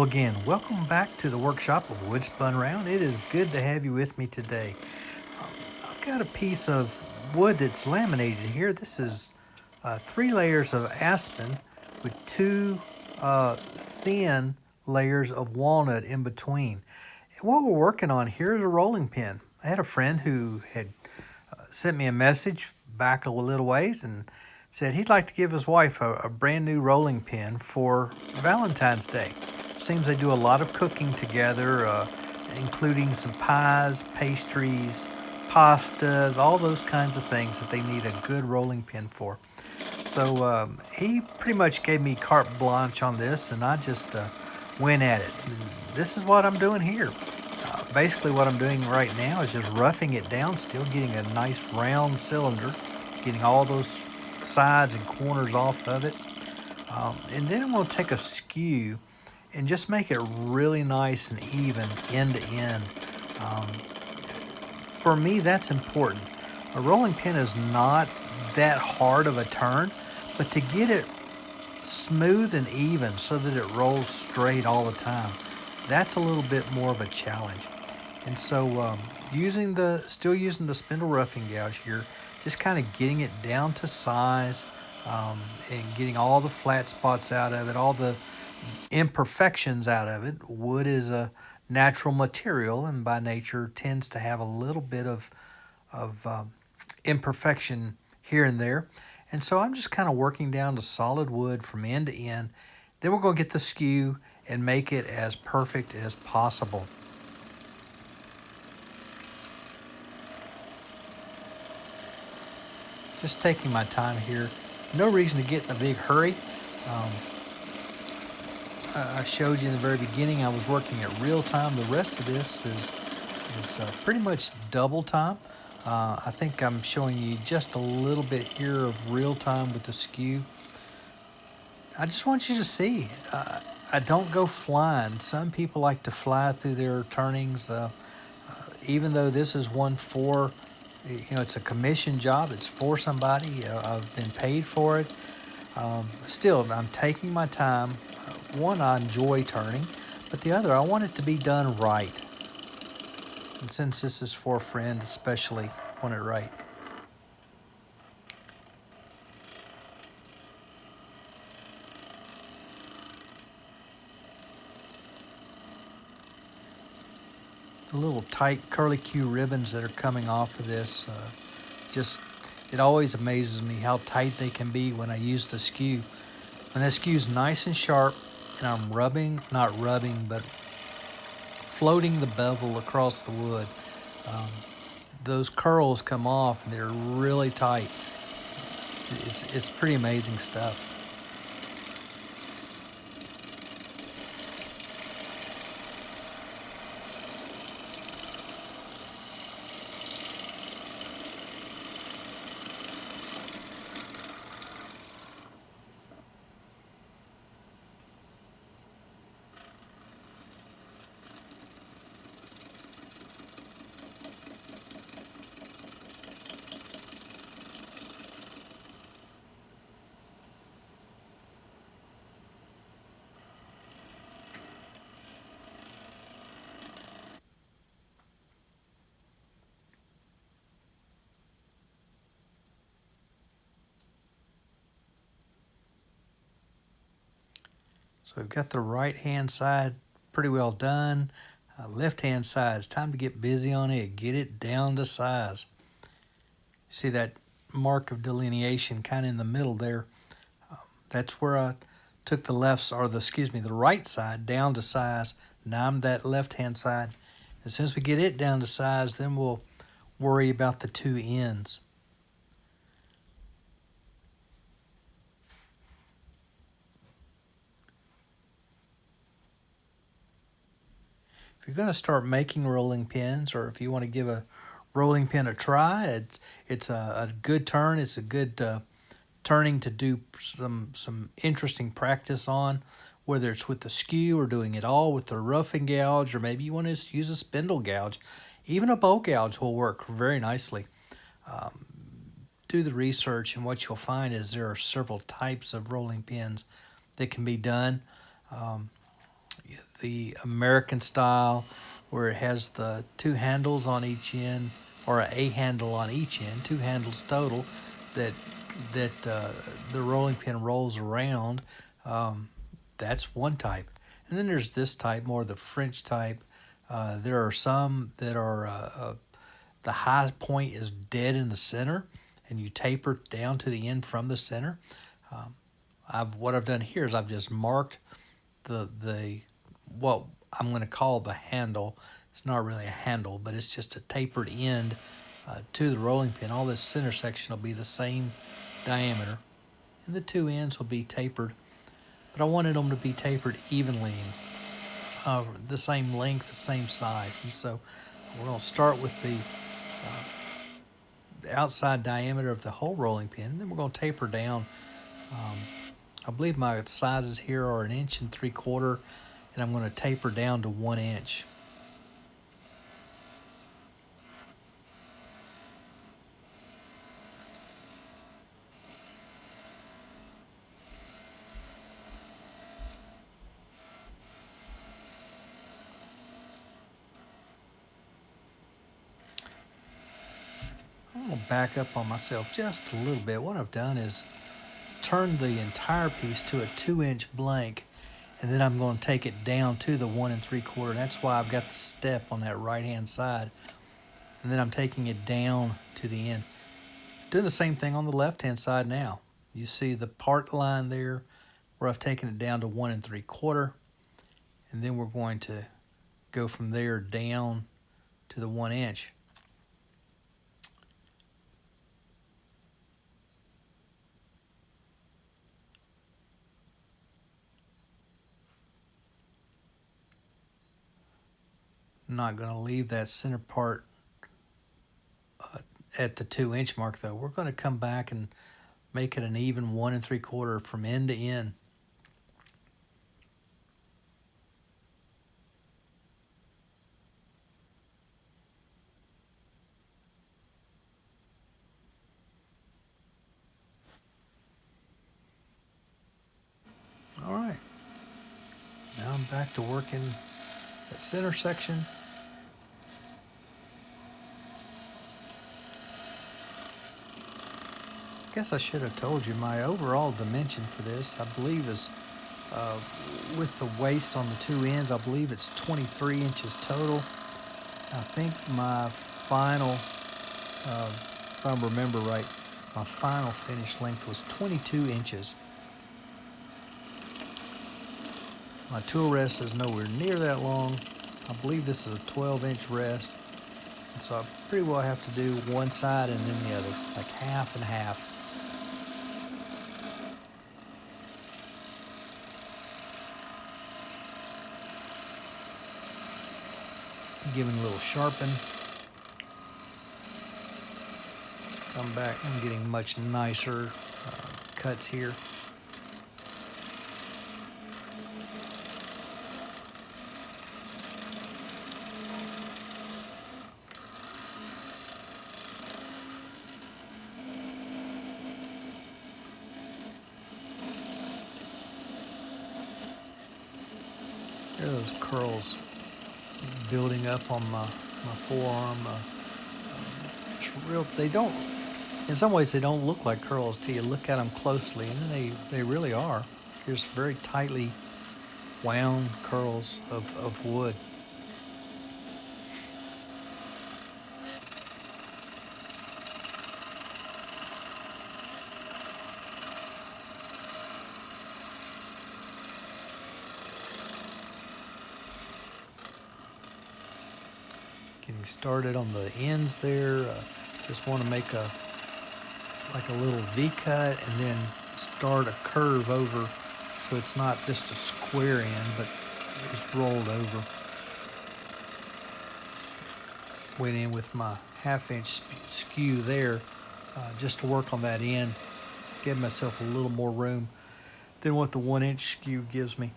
again, welcome back to the workshop of Wood Spun Round. It is good to have you with me today. I've got a piece of wood that's laminated here. This is 3 layers of aspen with two thin layers of walnut in between. And what we're working on here is a rolling pin. I had a friend who had sent me a message back a little ways and said he'd like to give his wife a brand new rolling pin for Valentine's Day. Seems they do a lot of cooking together, including some pies, pastries, pastas, all those kinds of things that they need a good rolling pin for. So he pretty much gave me carte blanche on this, and I just went at it. This is what I'm doing here. Basically what I'm doing right now is just roughing it down still, getting a nice round cylinder, getting all those sides and corners off of it. And then I'm going to take a skew and just make it really nice and even end to end. For me, that's important. A rolling pin is not that hard of a turn, but to get it smooth and even so that it rolls straight all the time, that's a little bit more of a challenge. And so still using the spindle roughing gouge here, just kind of getting it down to size and getting all the flat spots out of it, all the imperfections out of it. Wood is a natural material and by nature tends to have a little bit of imperfection here and there. And so I'm just kind of working down to solid wood from end to end. Then we're going to get the skew and make it as perfect as possible. Just taking my time here. No reason to get in a big hurry. I showed you in the very beginning I was working at real time. The rest of this is pretty much double time. I think I'm showing you just a little bit here of real time with the skew. I just want you to see. I don't go flying. Some people like to fly through their turnings. Even though this is one for, it's a commission job. It's for somebody. I've been paid for it. Still, I'm taking my time. One, I enjoy turning, but the other, I want it to be done right. And since this is for a friend, especially want it right. The little tight curly Q ribbons that are coming off of this, it always amazes me how tight they can be when I use the skew. When the skew's nice and sharp, and I'm but floating the bevel across the wood, those curls come off and they're really tight. It's pretty amazing stuff. So we've got the right hand side pretty well done. Left hand side, it's time to get busy on it. Get it down to size. See that mark of delineation kind of in the middle there. That's where I took the right side down to size. Now I'm that left hand side. As soon as we get it down to size, then we'll worry about the two ends. If you're going to start making rolling pins, or if you want to give a rolling pin a try, it's a good turn. It's a good turning to do some interesting practice on, whether it's with the skew or doing it all with the roughing gouge, or maybe you want to use a spindle gouge. Even a bow gouge will work very nicely. Do the research, and what you'll find is there are several types of rolling pins that can be done. the American style, where it has the two handles on each end, or a handle on each end, two handles total, that the rolling pin rolls around. Um, that's one type, and then there's this type, more the French type. There are some that are the high point is dead in the center, and you taper down to the end from the center. Um, what I've done here is I've just marked the what I'm going to call the handle. It's not really a handle, but it's just a tapered end to the rolling pin. All this center section will be the same diameter, and the two ends will be tapered. But I wanted them to be tapered evenly, the same length, the same size. And so we're going to start with the outside diameter of the whole rolling pin, and then we're going to taper down. Um, I believe my sizes here are 1 3/4 inches, and I'm going to taper down to 1 inch. I'm going to back up on myself just a little bit. What I've done is turn the entire piece to a 2-inch blank, and then I'm going to take it down to the 1 3/4. That's why I've got the step on that right hand side, and then I'm taking it down to the end. Doing the same thing on the left hand side now. You see the part line there where I've taken it down to 1 3/4, and then we're going to go from there down to the 1 inch. I'm not going to leave that center part at the 2-inch mark though. We're going to come back and make it an even 1 3/4 from end to end. All right, now I'm back to working that center section. I guess I should have told you my overall dimension for this, I believe, is uh, with the waist on the two ends, I believe it's 23 inches total. I think my final, if I remember right, my final finished length was 22 inches. My tool rest is nowhere near that long. I believe this is a 12-inch rest, and so I pretty well have to do one side and then the other, like half and half. Giving a little sharpen. Come back, I'm getting much nicer cuts here. There are those curls building up on my forearm. They don't, in some ways they don't look like curls till you look at them closely, and then they really are. There's very tightly wound curls of wood. Getting started on the ends there. Just want to make like a little V cut and then start a curve over, so it's not just a square end, but it's rolled over. Went in with my 1/2 inch skew there, just to work on that end, give myself a little more room than what the 1 inch skew gives me.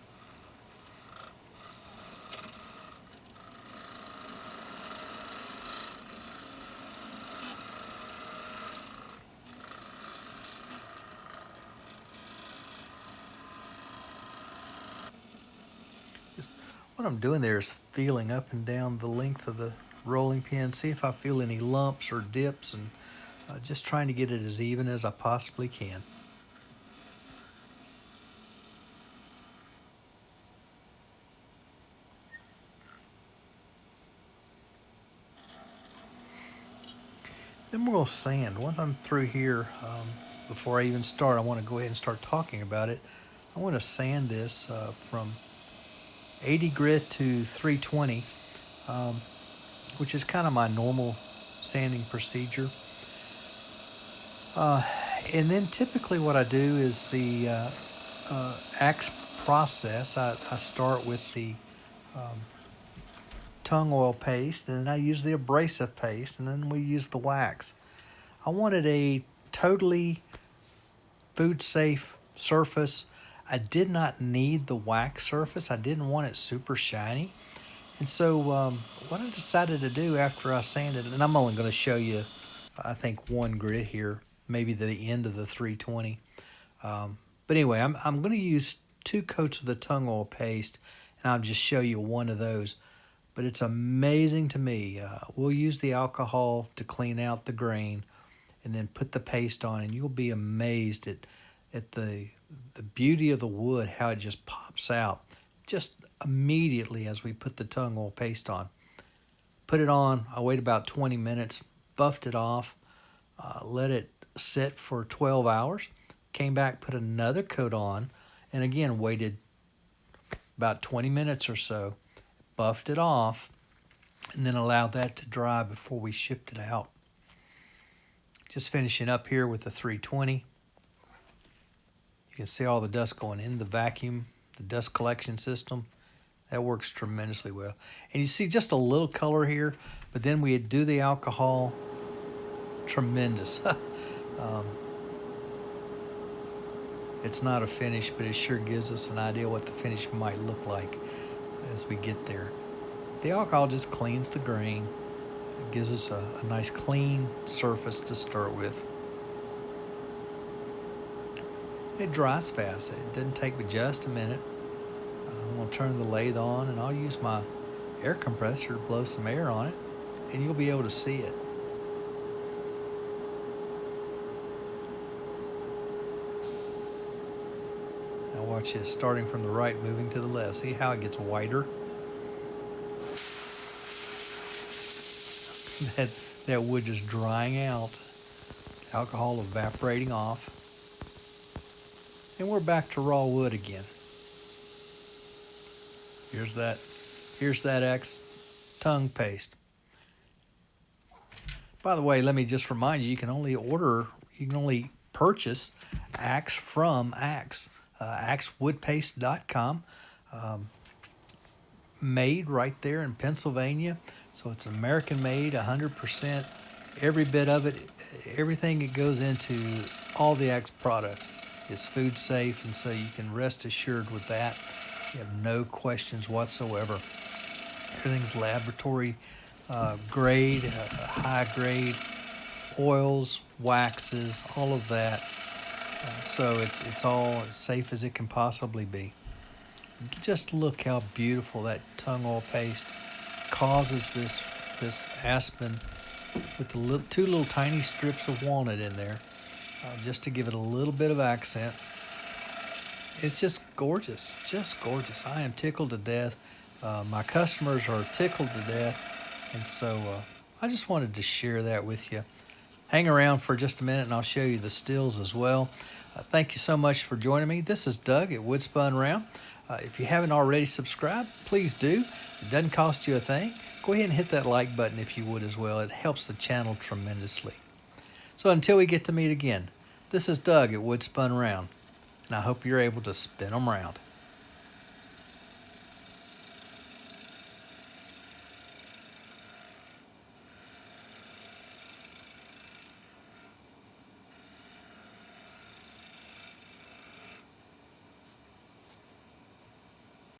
What I'm doing there is feeling up and down the length of the rolling pin, see if I feel any lumps or dips, and just trying to get it as even as I possibly can. Then we'll sand. Once I'm through here, before I even start, I want to go ahead and start talking about it. I want to sand this from 80 grit to 320, um, which is kind of my normal sanding procedure. And then typically what I do is the axe process. I start with the um, tung oil paste, and then I use the abrasive paste, and then we use the wax. I wanted a totally food safe surface. I did not need the wax surface. I didn't want it super shiny. And so what I decided to do after I sanded it, and I'm only going to show you, I think, one grit here, maybe the end of the 320. But anyway, I'm going to use 2 coats of the tung oil paste, and I'll just show you one of those. But it's amazing to me. We'll use the alcohol to clean out the grain and then put the paste on, and you'll be amazed at the beauty of the wood, how it just pops out just immediately as we put the tung oil paste on. Put it on, I wait about 20 minutes, buffed it off, let it sit for 12 hours, came back, put another coat on, and again waited about 20 minutes or so, buffed it off, and then allowed that to dry before we shipped it out. Just finishing up here with the 320. You can see all the dust going in the vacuum, the dust collection system. That works tremendously well. And you see just a little color here, but then we do the alcohol. Tremendous. It's not a finish, but it sure gives us an idea what the finish might look like as we get there. The alcohol just cleans the grain. It gives us a nice clean surface to start with. It dries fast. It doesn't take but just a minute. I'm going to turn the lathe on, and I'll use my air compressor to blow some air on it, and you'll be able to see it. Now watch this, starting from the right, moving to the left. See how it gets whiter? That wood just drying out, alcohol evaporating off, and we're back to raw wood again. Here's that X tung paste. By the way, let me just remind you, you can only purchase Axe from Axe, axewoodpaste.com. Made right there in Pennsylvania. So it's American made, 100%. Every bit of it, everything that goes into all the Axe products is food safe, and so you can rest assured with that. You have no questions whatsoever. Everything's laboratory grade, high grade, oils, waxes, all of that. So it's all as safe as it can possibly be. Just look how beautiful that tung oil paste causes this aspen with the 2 little tiny strips of walnut in there, just to give it a little bit of accent. It's just gorgeous, just gorgeous. I am tickled to death. My customers are tickled to death, and so I just wanted to share that with you. Hang around for just a minute, and I'll show you the stills as well. Thank you so much for joining me. This is Doug at Wood Spun Round. If you haven't already subscribed, please do. It doesn't cost you a thing. Go ahead and hit that like button if you would as well. It helps the channel tremendously. So until we get to meet again, this is Doug at Wood Spun Round, and I hope you're able to spin them round.